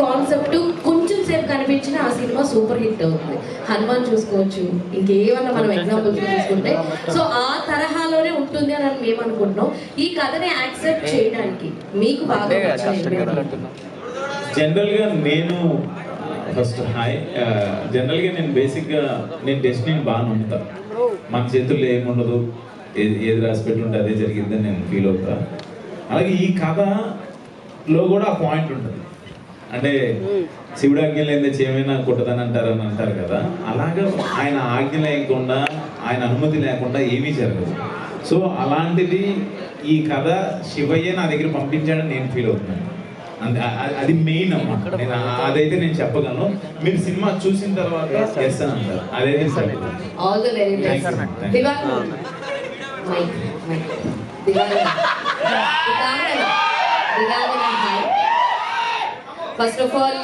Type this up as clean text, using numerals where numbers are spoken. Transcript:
Concept కొంచెం సేపు కనిపించిన ఆ సినిమా సూపర్ హిట్ అవుతుంది. హనుమాన్ చూసుకోవచ్చు, ఇంకేమన్నా మనం ఎగ్జాంపుల్స్ చూసుకుంటే. సో ఆ తరహాలోనే ఉంటుంది అని మేము అనుకుంటున్నాం. ఈ కథని యాక్సెప్ట్ చేయడానికి మీకు బాగా జనరల్గా నేను ఫస్ట్ హాయ్. జనరల్గా నేను బేసిక్గా నేను డెస్టినీని బాగా నమ్ముతాను. మన చేతుల్లో ఏముండదు, ఏది రాసి పెట్టుంటే అదే జరిగిద్దని నేను ఫీల్ అవుతా. అలాగే ఈ కథలో కూడా ఆ పాయింట్ ఉంటుంది. అంటే శివుడు ఆజ్ఞ లేదే చేయమైనా కొట్టదని అంటారు కదా, అలాగా ఆయన ఆజ్ఞ లేకుండా, ఆయన అనుమతి లేకుండా ఏమీ జరగదు. సో అలాంటిది ఈ కథ శివయ్య నా దగ్గర పంపించాడని నేను ఫీల్ అవుతున్నాను. అది మెయిన్ అన్నమాట. నేను అదైతే నేను చెప్పగలను. మీరు సినిమా చూసిన తర్వాత ఎస్ అని అంటారు. అదైతే ఫస్ట్ ఆఫ్ ఆల్